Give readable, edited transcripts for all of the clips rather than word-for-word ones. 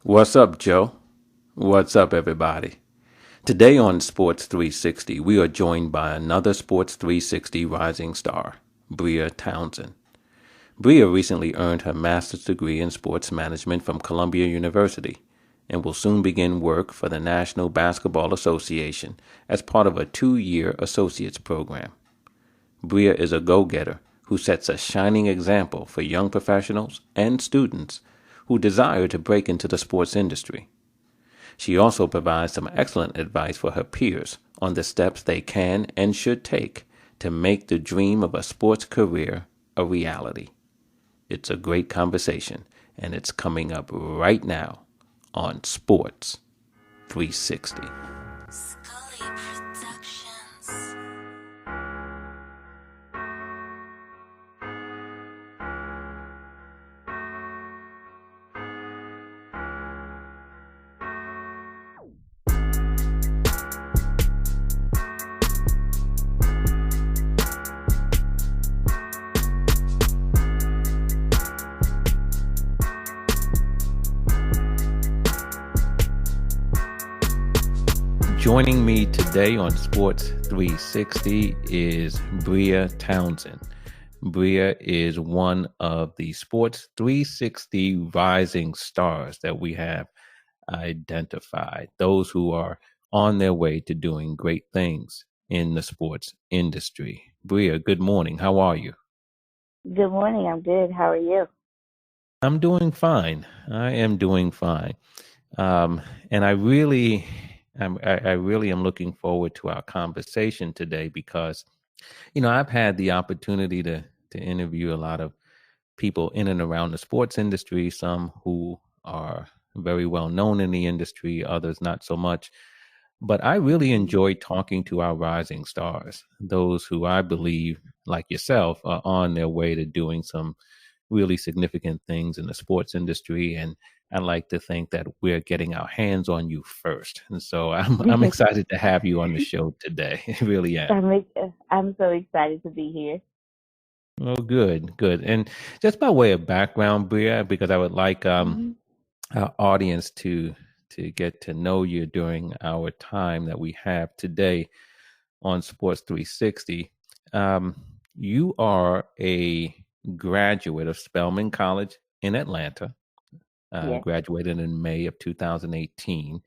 What's up, Joe? What's up, everybody? Today on Sports 360, we are joined by another Sports 360 rising star, Bria Townsend. Bria recently earned her master's degree in sports management from Columbia University and will soon begin work for the National Basketball Association as part of a 2-year associate's program. Bria is a go-getter who sets a shining example for young professionals and students who desire to break into the sports industry. She also provides some excellent advice for her peers on the steps they can and should take to make the dream of a sports career a reality. It's a great conversation, and it's coming up right now on Sports 360. Joining me today on Sports 360 is Bria Townsend. Bria is one of the Sports 360 rising stars that we have identified, those who are on their way to doing great things in the sports industry. Bria, good morning. How are you? Good morning. I'm good. How are you? I'm doing fine. I am doing fine. And I really am looking forward to our conversation today because, I've had the opportunity to interview a lot of people in and around the sports industry, some who are very well known in the industry, others not so much. But I really enjoy talking to our rising stars, those who I believe, like yourself, are on their way to doing some really significant things in the sports industry. And I like to think that we're getting our hands on you first. And so I'm excited to have you on the show today. I really am. I'm so excited to be here. Oh, good, good. And just by way of background, Bria, because I would like our audience to get to know you during our time that we have today on Sports 360. You are a graduate of Spelman College in Atlanta, Yes. graduated in May of 2018,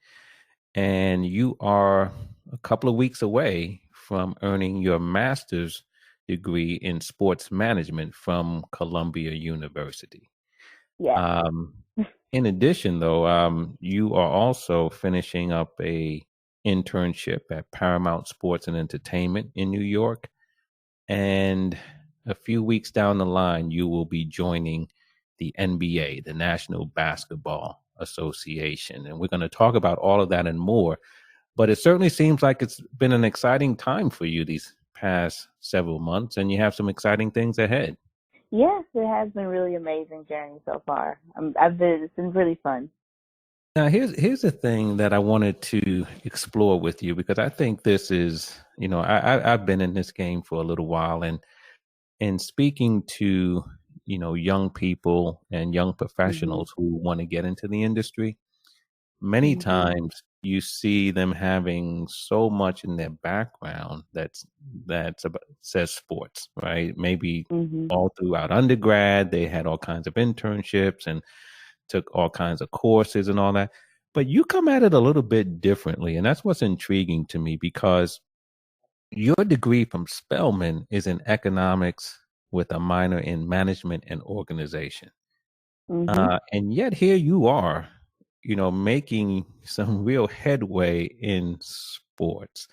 and you are a couple of weeks away from earning your master's degree in sports management from Columbia University. Yes. In addition, though, you are also finishing up a internship at Paramount Sports and Entertainment in New York. And a few weeks down the line, you will be joining the NBA, the National Basketball Association. And we're going to talk about all of that and more. But it certainly seems like it's been an exciting time for you these past several months, and you have some exciting things ahead. Yes, it has been really amazing journey so far. It's been really fun. Now, here's the thing that I wanted to explore with you, because I think this is, I've been in this game for a little while, and speaking to, young people and young professionals who want to get into the industry, many times you see them having so much in their background that's about, says sports, right? Maybe all throughout undergrad, they had all kinds of internships and took all kinds of courses and all that. But you come at it a little bit differently. And that's what's intriguing to me, because your degree from Spelman is in economics with a minor in management and organization. And yet here you are, making some real headway in sports.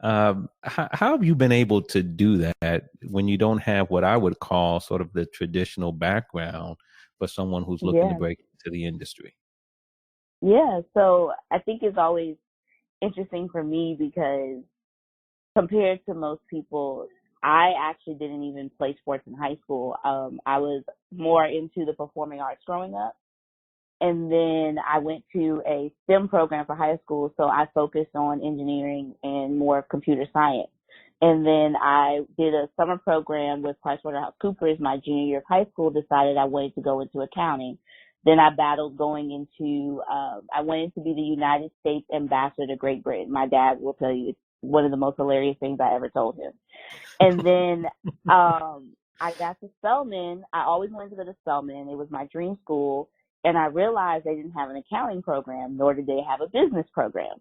How have you been able to do that when you don't have what I would call sort of the traditional background for someone who's looking to break into the industry? Yeah. So I think it's always interesting for me because compared to most people, I actually didn't even play sports in high school. I was more into the performing arts growing up. And then I went to a STEM program for high school, so I focused on engineering and more computer science. And then I did a summer program with PricewaterhouseCoopers my junior year of high school, decided I wanted to go into accounting. Then I battled going into, I wanted to be the United States ambassador to Great Britain. My dad will tell you it's one of the most hilarious things I ever told him. And then I got to Spelman. I always wanted to go to Spelman. It was my dream school. And I realized they didn't have an accounting program, nor did they have a business program.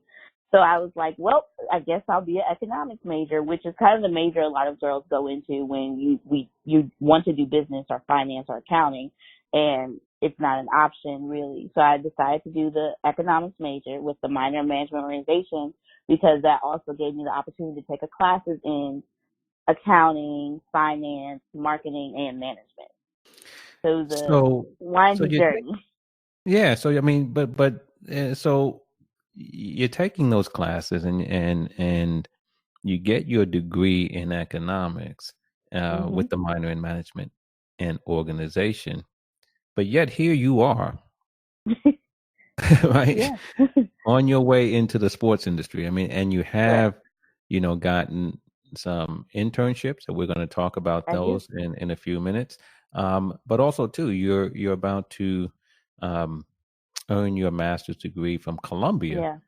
So I was like, well, I guess I'll be an economics major, which is kind of the major a lot of girls go into when you want to do business or finance or accounting, and it's not an option really. So I decided to do the economics major with the minor in management organization, because that also gave me the opportunity to take classes in accounting, finance, marketing, and management. So it was a windy journey. Yeah. So, I mean, so you're taking those classes and you get your degree in economics with the minor in management and organization, but yet here you are, right? On your way into the sports industry. I mean, and you have, gotten some internships, and we're going to talk about those in a few minutes. But also too, you're about to earn your master's degree from Columbia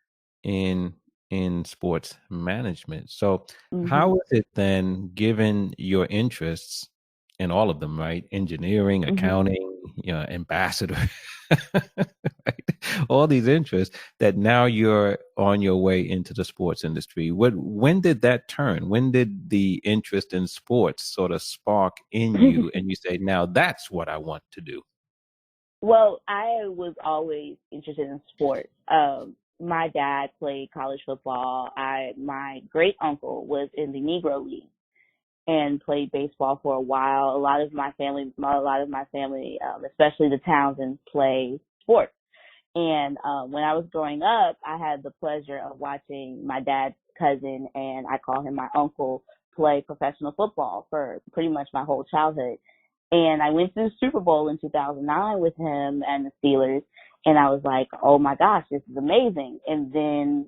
in sports management. So how is it then, given your interests in all of them, right? Engineering, accounting, ambassador, right? All these interests, that now you're on your way into the sports industry. When did that turn? When did the interest in sports sort of spark in you and you say, now that's what I want to do? Well, I was always interested in sports. My dad played college football. My great uncle was in the Negro League and played baseball for a while. A lot of my family, especially the Townsends, play sports. And when I was growing up, I had the pleasure of watching my dad's cousin, and I call him my uncle, play professional football for pretty much my whole childhood. And I went to the Super Bowl in 2009 with him and the Steelers, and I was like, oh my gosh, this is amazing. And then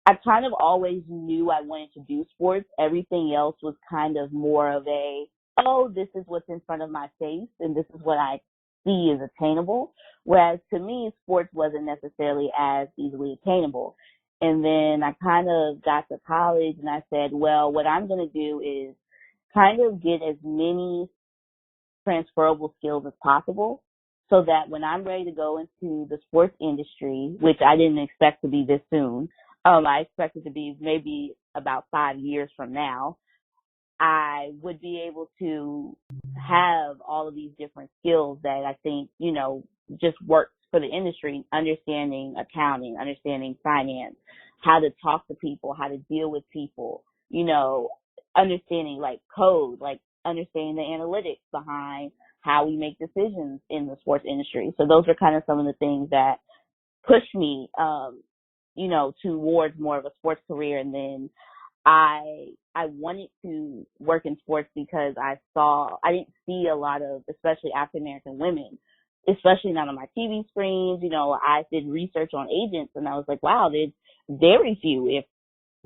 I kind of always knew I wanted to do sports. Everything else was kind of more of this is what's in front of my face, and this is what I see is attainable. Whereas to me, sports wasn't necessarily as easily attainable. And then I kind of got to college, and I said, well, what I'm going to do is kind of get as many transferable skills as possible, so that when I'm ready to go into the sports industry, which I didn't expect to be this soon, I expected to be maybe about 5 years from now, I would be able to have all of these different skills that I think, just works for the industry, understanding accounting, understanding finance, how to talk to people, how to deal with people, understanding like code, like understanding the analytics behind how we make decisions in the sports industry. So those are kind of some of the things that pushed me, towards more of a sports career. And then I wanted to work in sports because I didn't see a lot of, especially African American women, especially not on my TV screens. I did research on agents, and I was like, wow, there's very few, if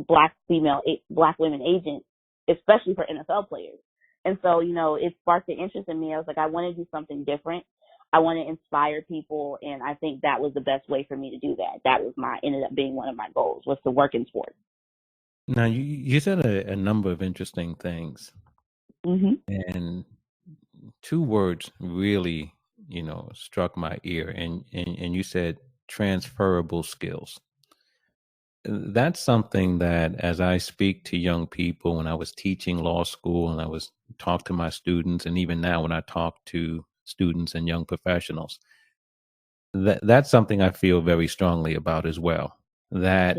black women agents, especially for NFL players. And so, it sparked an interest in me. I was like, I want to do something different. I want to inspire people, and I think that was the best way for me to do that. That was ended up being one of my goals, was to work in sports. Now, you said a number of interesting things, and two words really, struck my ear, and you said transferable skills. That's something that, as I speak to young people, when I was teaching law school and I was talk to my students, and even now when I talk to students and young professionals, that's something I feel very strongly about as well. That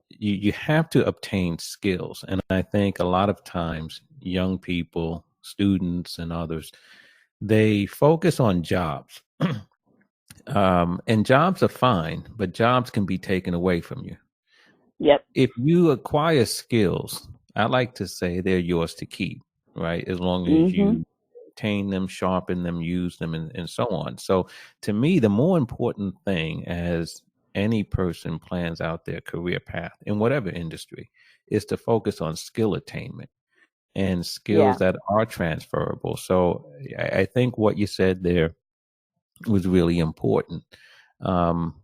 you have to obtain skills. And I think a lot of times young people, students and others, they focus on jobs. And jobs are fine, but jobs can be taken away from you. Yep. If you acquire skills, I like to say they're yours to keep, right? As long as you obtain them, sharpen them, use them, and so on. So to me, the more important thing as any person plans out their career path in whatever industry is to focus on skill attainment and skills that are transferable. So I think what you said there was really important. Um,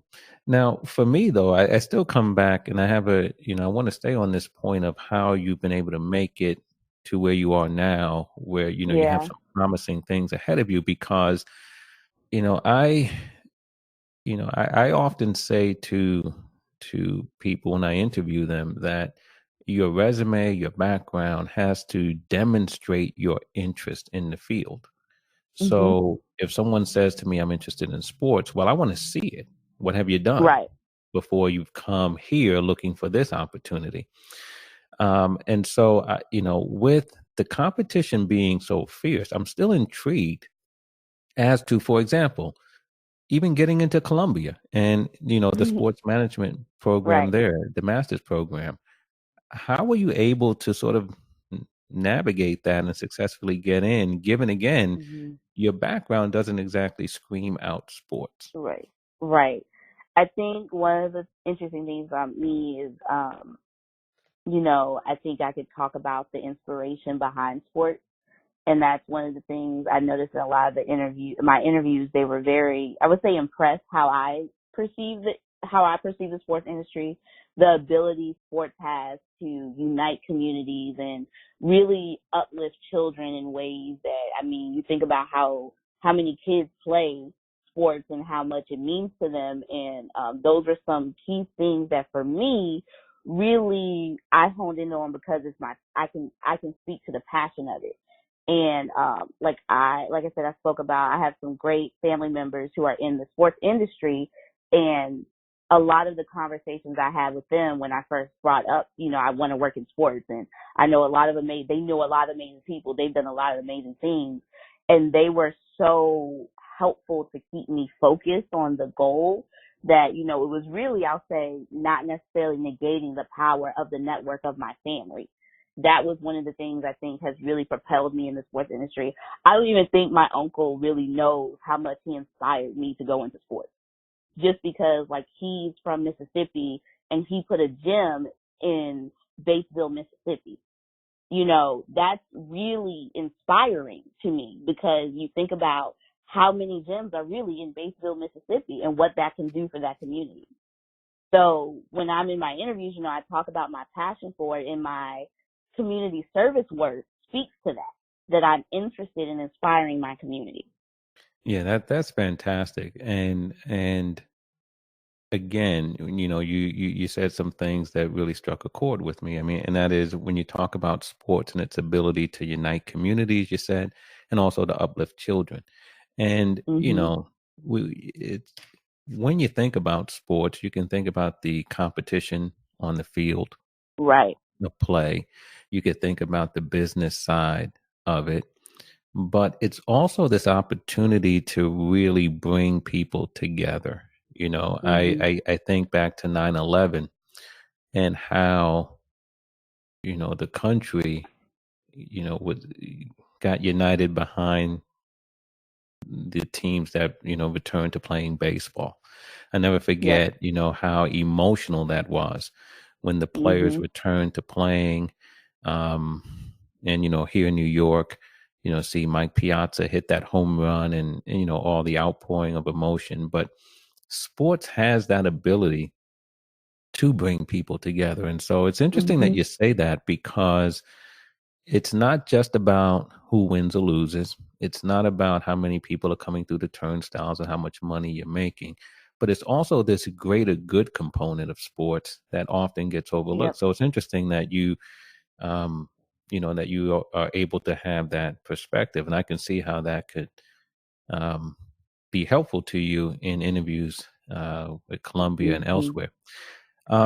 Now, for me though, I still come back and I have I want to stay on this point of how you've been able to make it to where you are now, where, you have Yeah. some promising things ahead of you because, you know, I, I often say to people when I interview them that your resume, your background has to demonstrate your interest in the field. Mhm. So if someone says to me, I'm interested in sports, well, I want to see it. What have you done Right. before you've come here looking for this opportunity? And so, with the competition being so fierce, I'm still intrigued as to, for example, even getting into Columbia and, the sports management program Right. there, the master's program. How were you able to sort of navigate that and successfully get in, given again, Mhm. your background doesn't exactly scream out sports? Right. Right. I think one of the interesting things about me is, I think I could talk about the inspiration behind sports. And that's one of the things I noticed in a lot of my interviews, they were very, I would say, impressed how I perceive the sports industry, the ability sports has to unite communities and really uplift children in ways that, I mean, you think about how many kids play sports and how much it means to them. And those are some key things that for me, really I honed in on because I can speak to the passion of it. And like I said, I spoke about I have some great family members who are in the sports industry, and a lot of the conversations I had with them when I first brought up, I want to work in sports, and I know they know a lot of amazing people. They've done a lot of amazing things, and they were so helpful to keep me focused on the goal that, it was really, I'll say, not necessarily negating the power of the network of my family. That was one of the things I think has really propelled me in the sports industry. I don't even think my uncle really knows how much he inspired me to go into sports. Just because, like, he's from Mississippi and he put a gym in Batesville, Mississippi. That's really inspiring to me because you think about how many gyms are really in Batesville, Mississippi and what that can do for that community. So when I'm in my interviews, I talk about my passion for it, and my community service work speaks to that I'm interested in inspiring my community. Yeah, that's fantastic. And again, you said some things that really struck a chord with me. I mean, and that is when you talk about sports and its ability to unite communities, you said, and also to uplift children. And Mhm. it's when you think about sports, you can think about the competition on the field, Right. the play. You could think about the business side of it, but it's also this opportunity to really bring people together. Mhm. I think back to 9/11 and how, the country, was got united behind the teams that, returned to playing baseball. I never Yep. forget, how emotional that was when the players Mhm. returned to playing. Um, and, here in New York, see Mike Piazza hit that home run and, all the outpouring of emotion. But sports has that ability to bring people together. And so it's interesting that Mhm. you say that because it's not just about who wins or loses. It's not about how many people are coming through the turnstiles and how much money you're making, but it's also this greater good component of sports that often gets overlooked. Yep. So it's interesting that um, that you are able to have that perspective, and I can see how that could um, be helpful to you in interviews with Columbia and Mhm. elsewhere.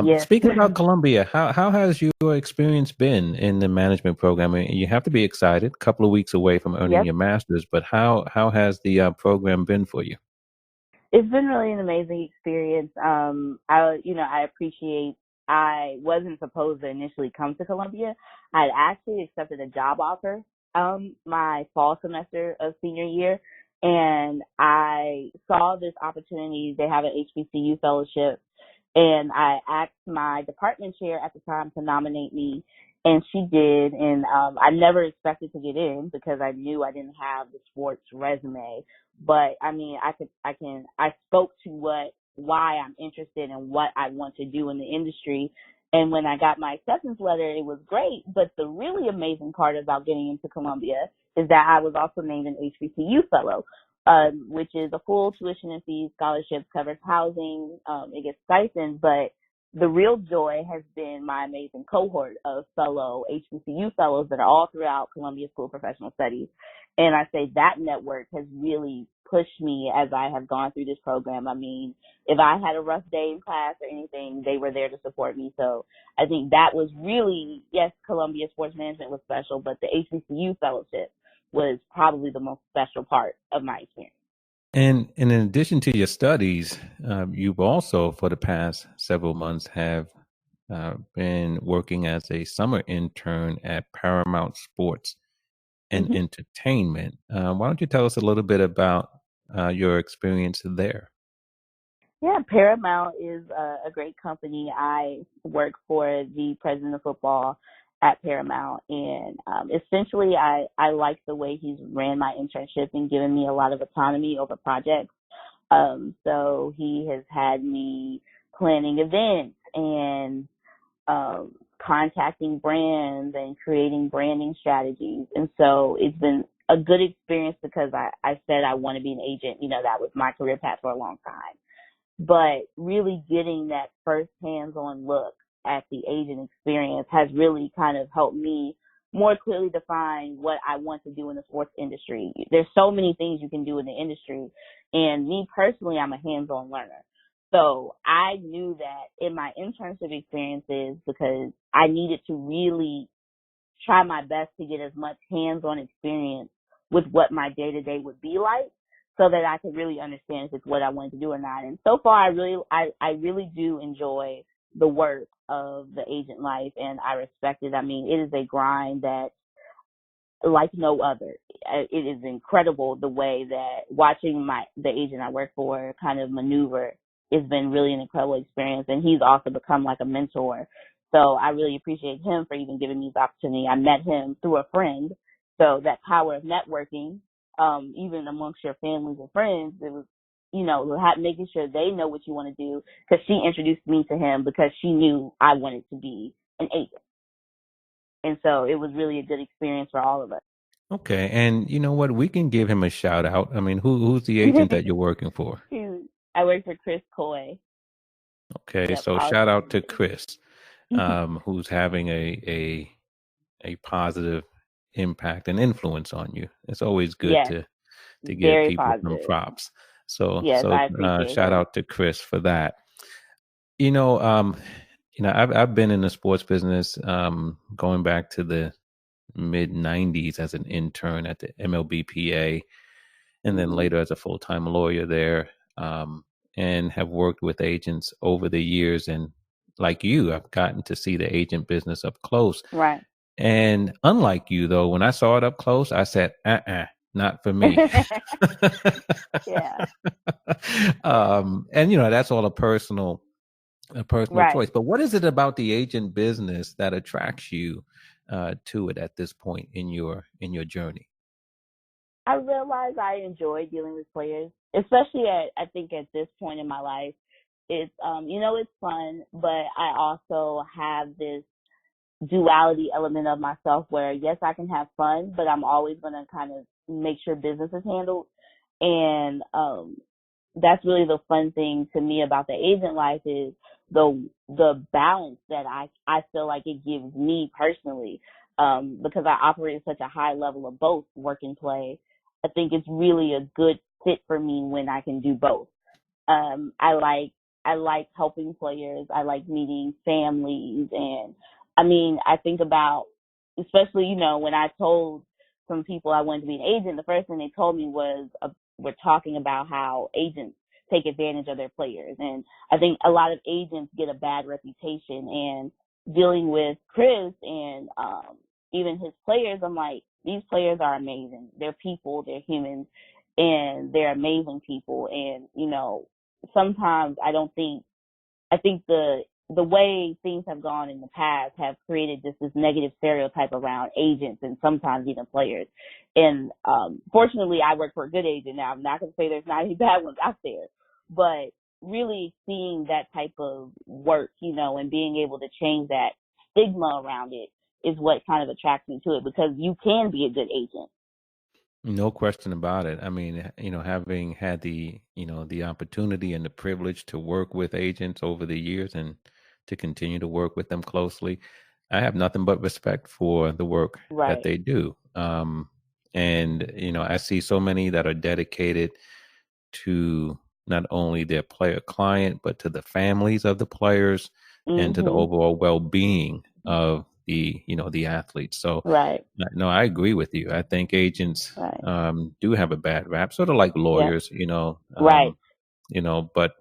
Yes. Speaking about Columbia, how has your experience been in the management program? I mean, you have to be excited, a couple of weeks away from earning Yep. your master's, but how has the program been for you? It's been really an amazing experience. I appreciate. I wasn't supposed to initially come to Columbia. I'd actually accepted a job offer, my fall semester of senior year, and I saw this opportunity. They have an HBCU fellowship, and I asked my department chair at the time to nominate me. And she did, and I never expected to get in because I knew I didn't have the sports resume. But I mean, I spoke to why I'm interested and what I want to do in the industry. And when I got my acceptance letter, it was great. But the really amazing part about getting into Columbia is that I was also named an HBCU fellow, which is a full tuition and fees scholarship, covers housing, it gets stipends, but the real joy has been my amazing cohort of fellow HBCU fellows that are all throughout Columbia School of Professional Studies. And I say that network has really pushed me as I have gone through this program. I mean, if I had a rough day in class or anything, they were there to support me. So I think that was really, yes, Columbia Sports Management was special, but the HBCU fellowship was probably the most special part of my experience. And in addition to your studies, you've also, for the past several months, have been working as a summer intern at Paramount Sports and Entertainment. Why don't you tell us a little bit about your experience there? Yeah, Paramount is a great company. I work for the president of football at Paramount, and essentially I like the way he's ran my internship and given me a lot of autonomy over projects. So he has had me planning events and contacting brands and creating branding strategies. And so it's been a good experience because I said I want to be an agent. You know, that was my career path for a long time. But really getting that first hands-on look at the agent experience has really kind of helped me more clearly define what I want to do in the sports industry. There's so many things you can do in the industry, and me personally, I'm a hands-on learner. So I knew that in my internship experiences, because I needed to really try my best to get as much hands-on experience with what my day-to-day would be like, so that I could really understand if it's what I wanted to do or not. And so far, I really do enjoy the work of the agent life, and I respect it. I mean, it is a grind that like no other. It is incredible the way that watching the agent I work for kind of maneuver has been really an incredible experience. And he's also become like a mentor. So I really appreciate him for even giving me the opportunity. I met him through a friend. So that power of networking, even amongst your families and friends, it was, making sure they know what you want to do, because she introduced me to him because she knew I wanted to be an agent. And so it was really a good experience for all of us. Okay. And you know what? We can give him a shout out. I mean, who's the agent that you're working for? I work for Chris Coy. Okay. Yep, So shout out to Chris, who's having a positive impact and influence on you. It's always good to give people some props. So, yes, I appreciate shout out to Chris for that. I've been in the sports business going back to the mid 90s as an intern at the MLBPA, and then later as a full-time lawyer there, and have worked with agents over the years. And like you, I've gotten to see the agent business up close. Right. And unlike you, though, when I saw it up close, I said, not for me. Yeah. And that's all a personal right. choice. But what is it about the agent business that attracts you to it at this point in your journey? I realize I enjoy dealing with players, especially I think at this point in my life. It's it's fun, but I also have this duality element of myself where, yes, I can have fun, but I'm always going to kind of make sure business is handled. And that's really the fun thing to me about the agent life is the balance that I feel like it gives me personally, because I operate at such a high level of both work and play. I think it's really a good fit for me when I can do both. I like helping players. I like meeting families. And I mean, I think about, especially, when I told some people I wanted to be an agent, the first thing they told me was, we're talking about how agents take advantage of their players. And I think a lot of agents get a bad reputation, and dealing with Chris and even his players, I'm like, these players are amazing. They're people, they're humans, and they're amazing people. And, sometimes I think the the way things have gone in the past have created just this negative stereotype around agents and sometimes even players. And fortunately, I work for a good agent now. I'm not going to say there's not any bad ones out there, but really seeing that type of work, and being able to change that stigma around it is what kind of attracts me to it, because you can be a good agent. No question about it. I mean, having had the opportunity and the privilege to work with agents over the years and to continue to work with them closely, I have nothing but respect for the work that Right. they do. And, I see so many that are dedicated to not only their player client, but to the families of the players and to the overall well-being of the athletes. So, Right. no, I agree with you. I think agents Right. do have a bad rap, sort of like lawyers, Right. But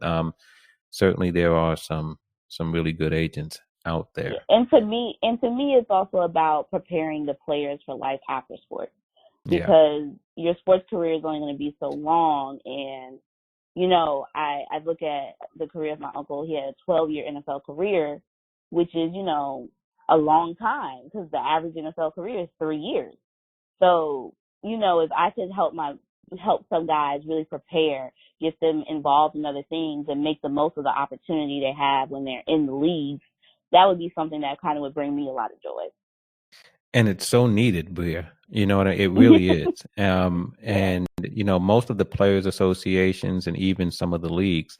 certainly there are some really good agents out there. And to me, it's also about preparing the players for life after sports, Yeah. because your sports career is only going to be so long. And, I look at the career of my uncle. He had a 12-year NFL career, which is, a long time, because the average NFL career is 3 years. So, if I could help some guys really prepare, get them involved in other things, and make the most of the opportunity they have when they're in the league, that would be something that kind of would bring me a lot of joy. And it's so needed, Bria. It really is. And most of the players' associations and even some of the leagues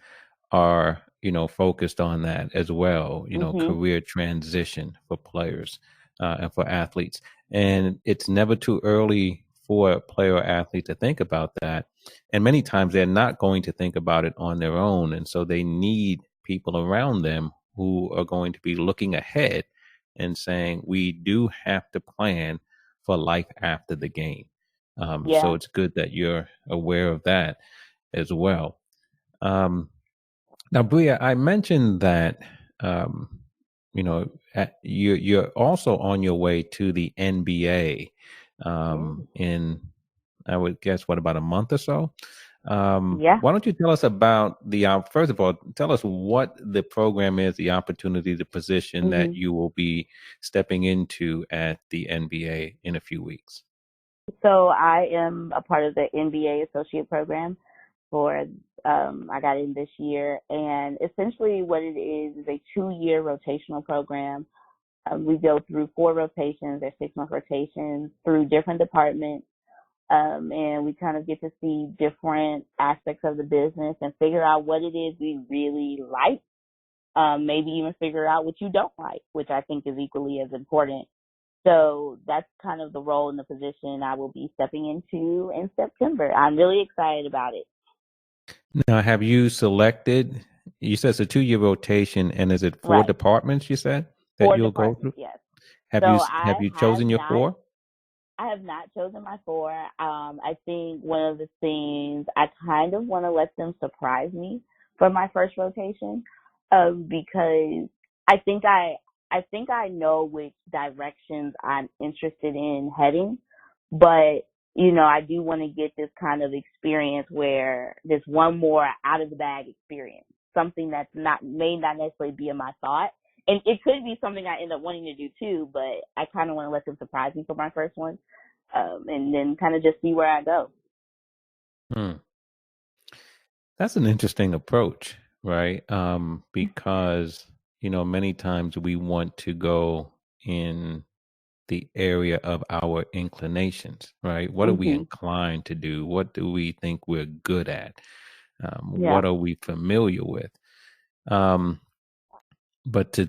are, focused on that as well, career transition for players and for athletes. And it's never too early for a player or athlete to think about that. And many times they're not going to think about it on their own. And so they need people around them who are going to be looking ahead and saying, we do have to plan for life after the game. So it's good that you're aware of that as well. Now, Bria, I mentioned that you're also on your way to the NBA in, I would guess, about a month or so. Why don't you tell us about first of all, tell us what the program is, the opportunity, the position that you will be stepping into at the NBA in a few weeks. So I am a part of the NBA associate program I got in this year, and essentially what it is a 2-year rotational program. We go through 4 rotations, they're 6-month rotations through different departments. And we kind of get to see different aspects of the business and figure out what it is we really like. Maybe even figure out what you don't like, which I think is equally as important. So that's kind of the role and the position I will be stepping into in September. I'm really excited about it. Now, have you selected, you said it's a 2-year rotation, and is it 4 departments you said that 4 you'll go through? Yes. Have you chosen your 4? I have not chosen my 4. I think one of the things, I kind of want to let them surprise me for my first rotation, because I think I know which directions I'm interested in heading, but I do want to get this kind of experience where there's one more out of the bag experience, something that's may not necessarily be in my thought. And it could be something I end up wanting to do too, but I kind of want to let them surprise me for my first one, and then kind of just see where I go. That's an interesting approach, right? Because, many times we want to go in the area of our inclinations, right? What are we inclined to do? What do we think we're good at? What are we familiar with? But to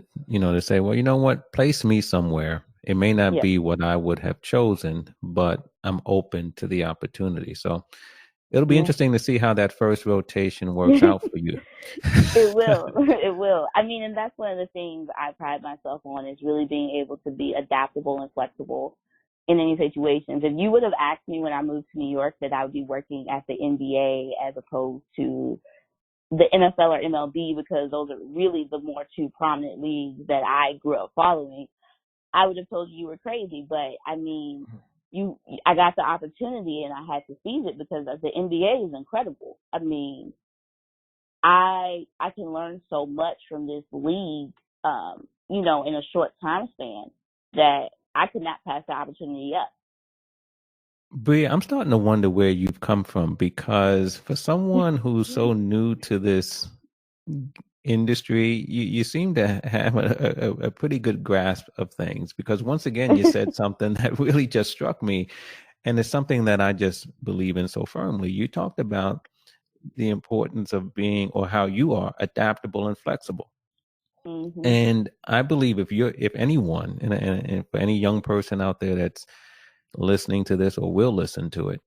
say, well, you know what, place me somewhere. It may not be what I would have chosen, but I'm open to the opportunity. So it'll be interesting to see how that first rotation works out for you. It will. It will. I mean, and that's one of the things I pride myself on, is really being able to be adaptable and flexible in any situations. If you would have asked me when I moved to New York that I would be working at the NBA as opposed to the NFL or MLB, because those are really the more 2 prominent leagues that I grew up following, I would have told you were crazy. But I mean, I got the opportunity and I had to seize it, because the NBA is incredible. I mean, I can learn so much from this league in a short time span, that I could not pass the opportunity up. Bria, I'm starting to wonder where you've come from, because for someone who's so new to this industry, you seem to have a pretty good grasp of things, because once again, you said something that really just struck me. And it's something that I just believe in so firmly. You talked about the importance of being, or how you are, adaptable and flexible. Mm-hmm. And I believe if anyone, and for any young person out there that's listening to this or will listen to it,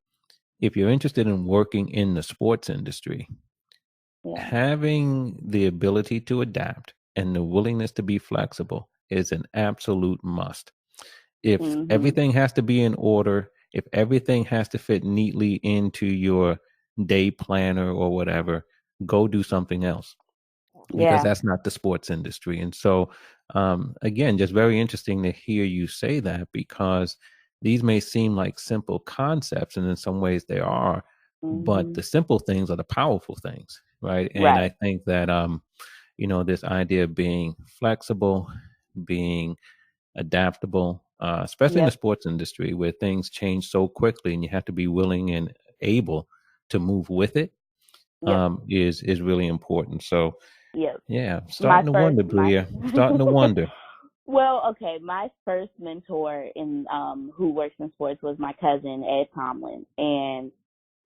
if you're interested in working in the sports industry, Yeah. having the ability to adapt and the willingness to be flexible is an absolute must. If everything has to be in order, if everything has to fit neatly into your day planner or whatever, go do something else, because Yeah. that's not the sports industry. And so, again, just very interesting to hear you say that, because these may seem like simple concepts, and in some ways they are, but the simple things are the powerful things, right? And I Right. think that, this idea of being flexible, being adaptable, especially in the Yep. sports industry where things change so quickly and you have to be willing and able to move with it, Yep. is really important. So, Yep. yeah, My starting to first, wonder, my Bria. Starting to wonder. Well, okay, my first mentor in who works in sports was my cousin Ed Tomlin, and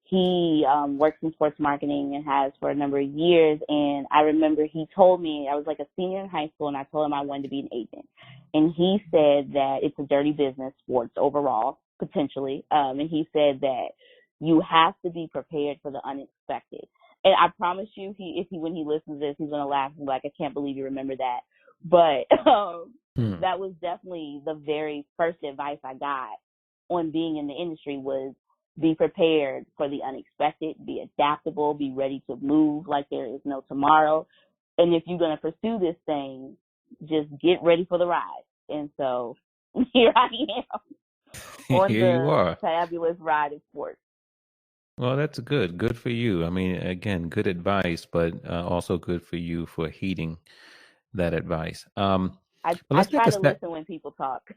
he works in sports marketing and has for a number of years. And I remember he told me, I was like a senior in high school, and I told him I wanted to be an agent. And he said that it's a dirty business, sports overall, potentially. And he said that you have to be prepared for the unexpected. And I promise you, when he listens to this, he's gonna laugh and be like, I can't believe you remember that. But that was definitely the very first advice I got on being in the industry, was be prepared for the unexpected, be adaptable, be ready to move like there is no tomorrow. And if you're going to pursue this thing, just get ready for the ride. And so here I am on Here you the are. fabulous ride of sports. Well, that's good. Good for you. I mean, again, good advice, but also good for you for heeding that advice. But I let's take try a to step. listen when people talk.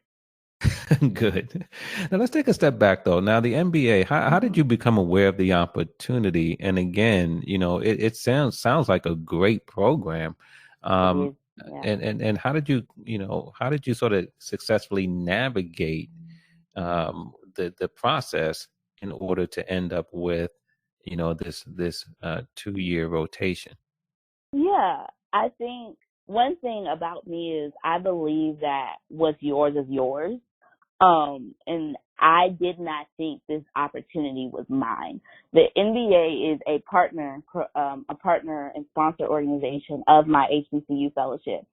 Good. Now let's take a step back, though. Now, the MBA. How did you become aware of the opportunity? And again, it sounds like a great program. It Um, is, yeah. and how did you sort of successfully navigate the process in order to end up with this 2-year rotation? Yeah, I think one thing about me is I believe that what's yours is yours. And I did not think this opportunity was mine. The NBA is a partner and sponsor organization of my HBCU fellowship.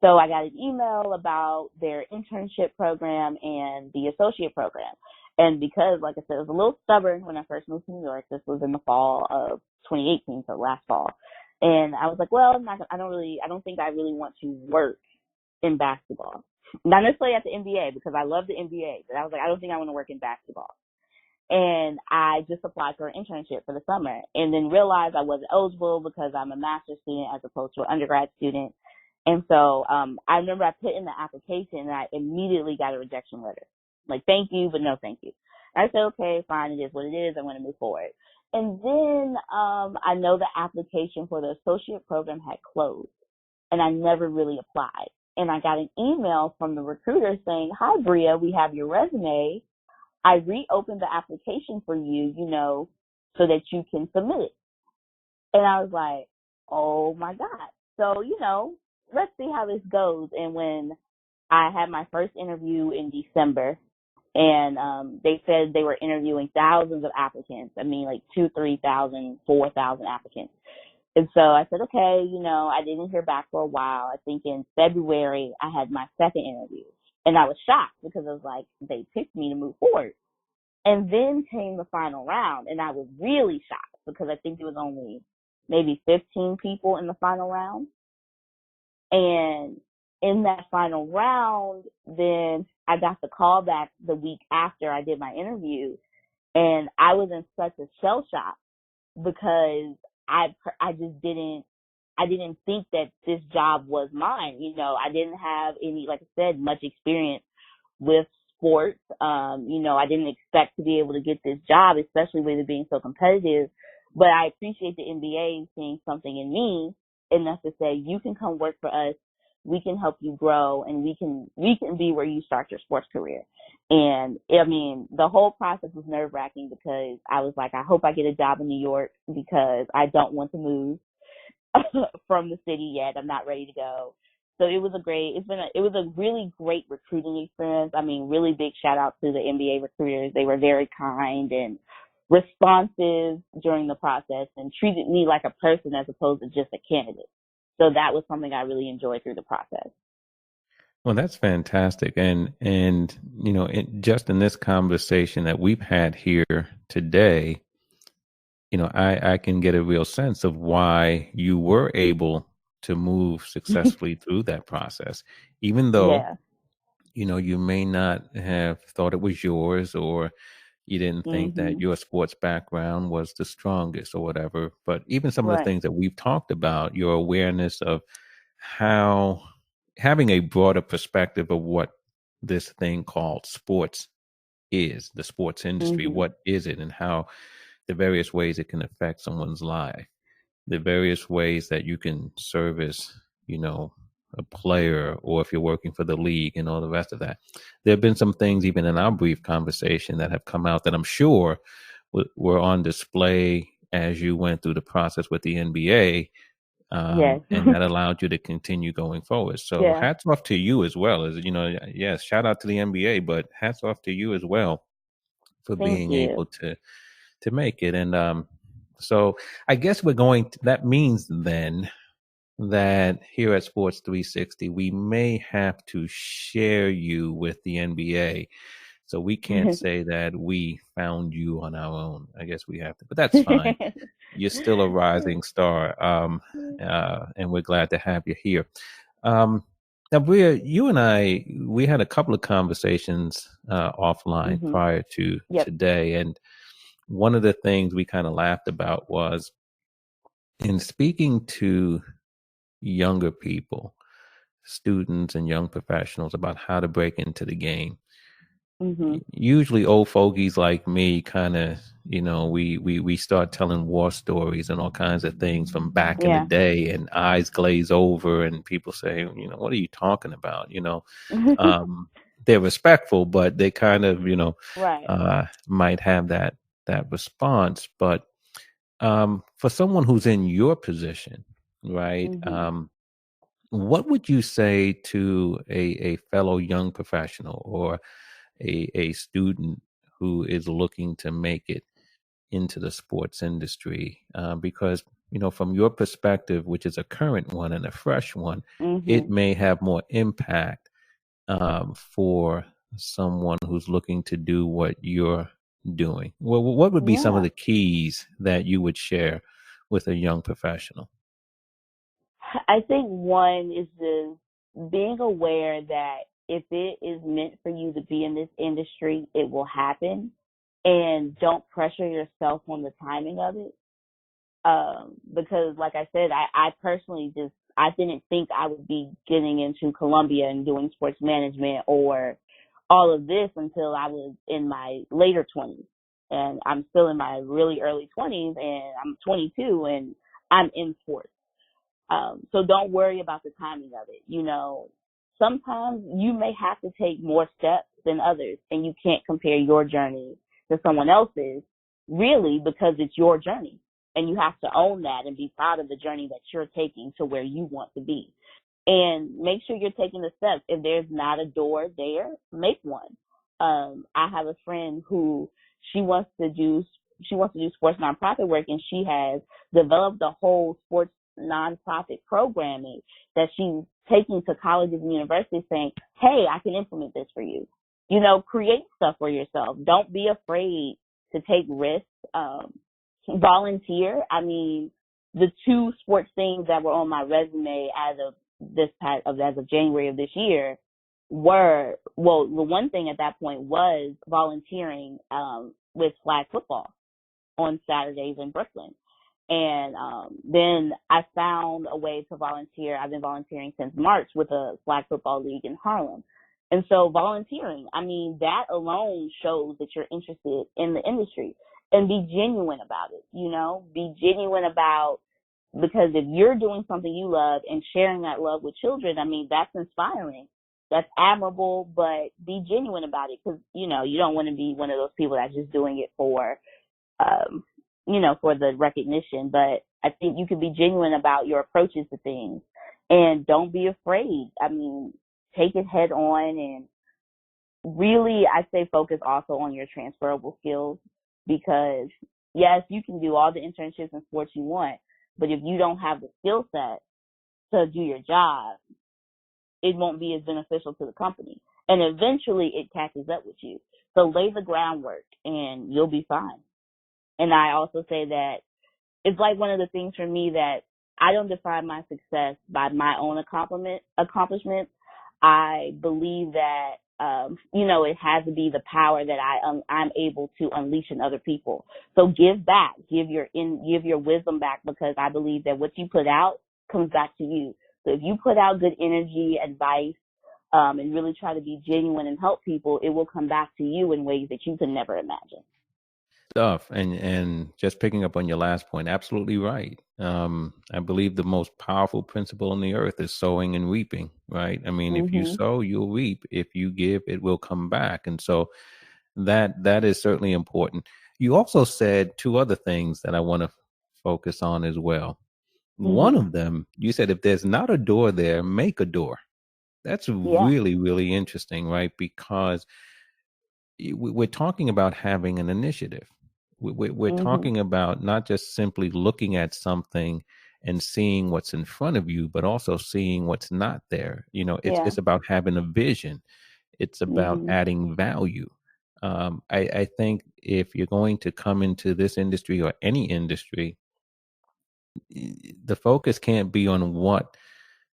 So I got an email about their internship program and the associate program. And because, like I said, I was a little stubborn when I first moved to New York. This was in the fall of 2018, so last fall. And I was like, well, I don't think I really want to work in basketball. Not necessarily at the NBA, because I love the NBA, but I was like, I don't think I want to work in basketball. And I just applied for an internship for the summer, and then realized I wasn't eligible because I'm a master's student as opposed to an undergrad student. And so I remember I put in the application, and I immediately got a rejection letter. Like, thank you, but no thank you. And I said, okay, fine, it is what it is. I'm going to move forward. And then I know the application for the associate program had closed, and I never really applied. And I got an email from the recruiter saying, hi, Bria, we have your resume. I reopened the application for you, so that you can submit it. And I was like, oh my God. So, let's see how this goes. And when I had my first interview in December, and they said they were interviewing thousands of applicants. I mean, like 2,000, 3,000, 4,000 applicants. And so I said, okay, I didn't hear back for a while. I think in February I had my second interview. And I was shocked because I was like, they picked me to move forward. And then came the final round, and I was really shocked because I think there was only maybe 15 people in the final round. And in that final round, then I got the call back the week after I did my interview, and I was in such a shell shock because I just didn't I didn't think that this job was mine. You know, I didn't have any, like I said, much experience with sports. You know, I didn't expect to be able to get this job, especially with it being so competitive. But I appreciate the NBA seeing something in me enough to say, you can come work for us. We can help you grow, and we can be where you start your sports career. And I mean, the whole process was nerve wracking because I was like, I hope I get a job in New York because I don't want to move from the city yet. I'm not ready to go. So it was a really great recruiting experience. I mean, really big shout out to the NBA recruiters. They were very kind and responsive during the process and treated me like a person as opposed to just a candidate. So that was something I really enjoyed through the process. Well, that's fantastic. And you know, just in this conversation that we've had here today, you know, I can get a real sense of why you were able to move successfully through that process, even though, Yeah. you know, you may not have thought it was yours, or you didn't think that Mhm. your sports background was the strongest or whatever. But even some of the Right. things that we've talked about, your awareness of how having a broader perspective of what this thing called sports is, the sports industry, Mhm. what is it, and how the various ways it can affect someone's life, the various ways that you can service, you know, a player, or if you're working for the league and all the rest of that. There have been some things even in our brief conversation that have come out that I'm sure were on display as you went through the process with the NBA, Yes. and that allowed you to continue going forward. So Yeah. hats off to you as well. As you know, yes, shout out to the NBA, but hats off to you as well for Thank being you. able to make it. And so I guess that means then that here at Sports 360, we may have to share you with the NBA. So we can't say that we found you on our own. I guess we have to, but that's fine. You're still a rising star. And we're glad to have you here. Now, Bria, you and we had a couple of conversations offline Mhm. prior to Yep. today. And one of the things we kind of laughed about was in speaking to younger people, students and young professionals, about how to break into the game. Mhm. Usually old fogies like me kind of, you know, we start telling war stories and all kinds of things from back in the Yeah. day, and eyes glaze over and people say, you know, what are you talking about? You know, they're respectful, but they kind of, you know, Right. might have that response. But for someone who's in your position, right? Mhm. What would you say to a fellow young professional or a student who is looking to make it into the sports industry? Because, you know, from your perspective, which is a current one and a fresh one, it Mhm. may have more impact for someone who's looking to do what you're doing. Well, what would be some of Yeah. the keys that you would share with a young professional? I think one is just being aware that if it is meant for you to be in this industry, it will happen. And don't pressure yourself on the timing of it. Because like I said, I personally I didn't think I would be getting into Columbia and doing sports management or all of this until I was in my later 20s. And I'm still in my really early 20s, and I'm 22 and I'm in sports. So don't worry about the timing of it. You know, sometimes you may have to take more steps than others, and you can't compare your journey to someone else's, really, because it's your journey. And you have to own that and be proud of the journey that you're taking to where you want to be. And make sure you're taking the steps. If there's not a door there, make one. I have a friend who she wants to do sports nonprofit work, and she has developed a whole sports nonprofit programming that she's taking to colleges and universities, saying, hey, I can implement this for you. You know, create stuff for yourself. Don't be afraid to take risks. Volunteer. I mean, the two sports things that were on my resume as of January of this year were, well, the one thing at that point was volunteering with flag football on Saturdays in Brooklyn. And then I found a way to volunteer. I've been volunteering since March with a flag football league in Harlem. And so volunteering, I mean, that alone shows that you're interested in the industry, and be genuine about it, be genuine about, because if you're doing something you love and sharing that love with children, I mean, that's inspiring. That's admirable, but be genuine about it, because, you don't want to be one of those people that's just doing it for, um, for the recognition. But I think you can be genuine about your approaches to things, and don't be afraid. I mean, take it head on, and really, I say focus also on your transferable skills, because yes, you can do all the internships and sports you want, but if you don't have the skill set to do your job, it won't be as beneficial to the company. And eventually it catches up with you. So lay the groundwork and you'll be fine. And I also say that it's like one of the things for me that I don't define my success by my own accomplishments. I believe that, it has to be the power that I'm able to unleash in other people. So give back, give your wisdom back, because I believe that what you put out comes back to you. So if you put out good energy, advice, and really try to be genuine and help people, it will come back to you in ways that you could never imagine. Stuff. And just picking up on your last point, absolutely right. I believe the most powerful principle on the earth is sowing and reaping, right? I mean, if you sow, you'll reap. If you give, it will come back. And so that is certainly important. You also said two other things that I want to focus on as well. One of them, you said, if there's not a door there, make a door. That's really, really interesting, right? Because we're talking about having an initiative. We're talking about not just simply looking at something and seeing what's in front of you, but also seeing what's not there. It's about having a vision. It's about adding value. I think if you're going to come into this industry or any industry, the focus can't be on what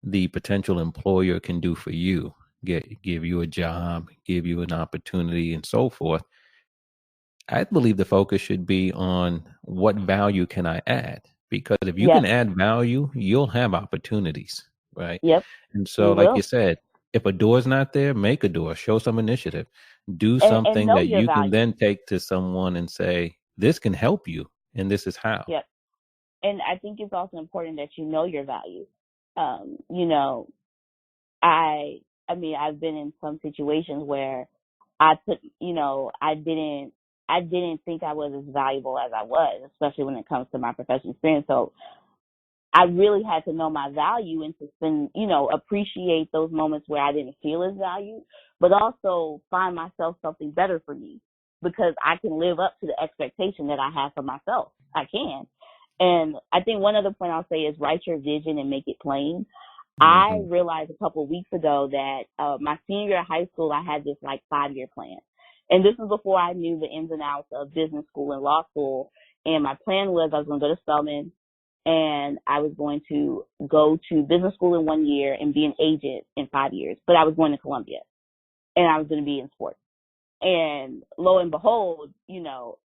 the potential employer can do for you, give you a job, give you an opportunity, and so forth. I believe the focus should be on what value can I add? Because if you can add value, you'll have opportunities, right? Yep. And so, like you said, if a door's not there, make a door, show some initiative, do something and that you value. can then take to someone and say, this can help you, and this is how. Yep. And I think it's also important that you know your value. I mean, I've been in some situations where I didn't think I was as valuable as I was, especially when it comes to my professional experience. So I really had to know my value and to spend, appreciate those moments where I didn't feel as valued, but also find myself something better for me, because I can live up to the expectation that I have for myself. I can. And I think one other point I'll say is write your vision and make it plain. I realized a couple of weeks ago that my senior year of high school, I had this 5-year plan. And this was before I knew the ins and outs of business school and law school. And my plan was I was going to go to Spelman, and I was going to go to business school in 1 year and be an agent in 5 years. But I was going to Columbia, and I was going to be in sports. And lo and behold,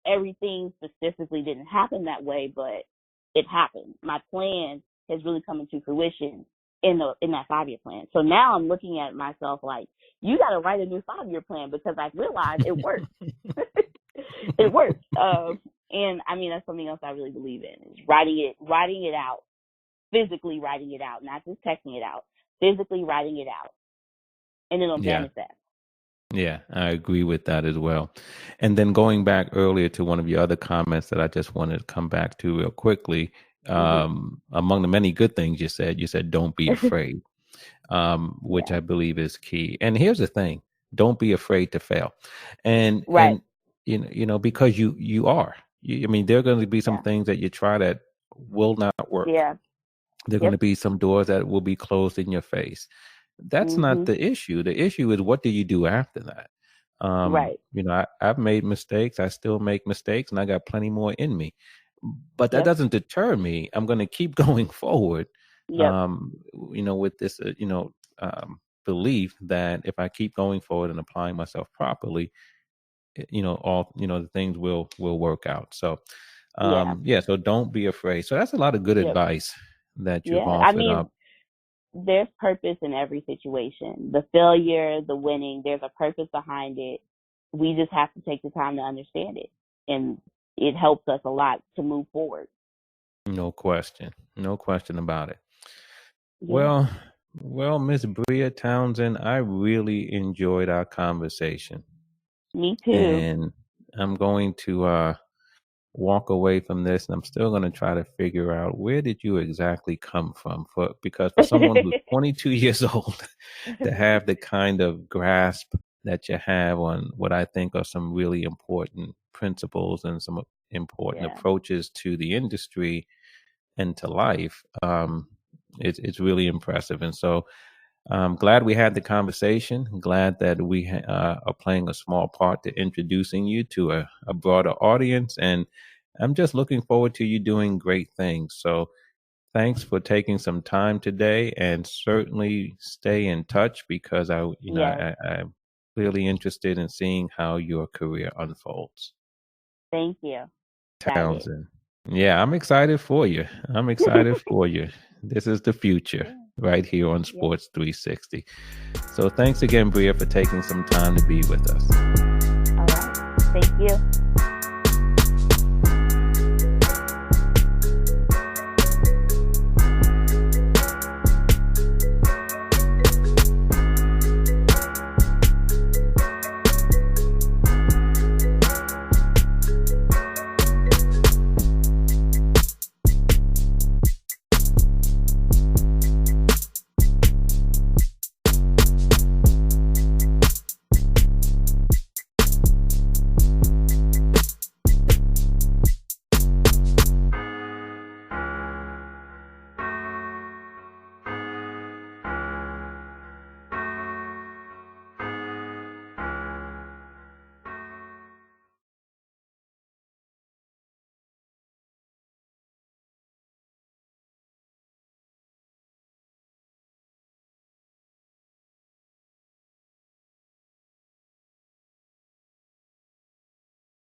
everything specifically didn't happen that way, but it happened. My plan has really come into fruition in that 5-year plan. So now I'm looking at myself like, you got to write a new 5-year plan, because I realized it works. It works. And I mean, that's something else I really believe in, is writing it out, physically writing it out, not just texting it out, physically writing it out, and it'll manifest. Yeah, I agree with that as well. And then going back earlier to one of your other comments that I just wanted to come back to real quickly, among the many good things you said, don't be afraid, which I believe is key. And here's the thing, don't be afraid to fail. And, because you are, I mean, there are going to be some things that you try that will not work. Yeah. There are going to be some doors that will be closed in your face. That's not the issue. The issue is, what do you do after that? Right. I've made mistakes. I still make mistakes, and I got plenty more in me. But that doesn't deter me. I'm going to keep going forward. With this, belief that if I keep going forward and applying myself properly, the things will work out. So So don't be afraid. So that's a lot of good Yep. advice that you've Yeah. I offered mean, up. there's purpose in every situation. The failure, the winning, there's a purpose behind it. We just have to take the time to understand it. And it helps us a lot to move forward. No question. No question about it. Yeah. Well, Miss Bria Townsend, I really enjoyed our conversation. Me too. And I'm going to walk away from this, and I'm still going to try to figure out, where did you exactly come from? Because for someone who's 22 years old to have the kind of grasp that you have on what I think are some really important principles and some important approaches to the industry and to life, it's really impressive. And so I'm glad we had the conversation. Glad that we are playing a small part to introducing you to a broader audience. And I'm just looking forward to you doing great things. So thanks for taking some time today, and certainly stay in touch, because I'm really interested in seeing how your career unfolds. Thank you. Townsend. Yeah, I'm excited for you. I'm excited for you. This is the future right here on Sports 360. So thanks again, Bria, for taking some time to be with us. All right. Thank you.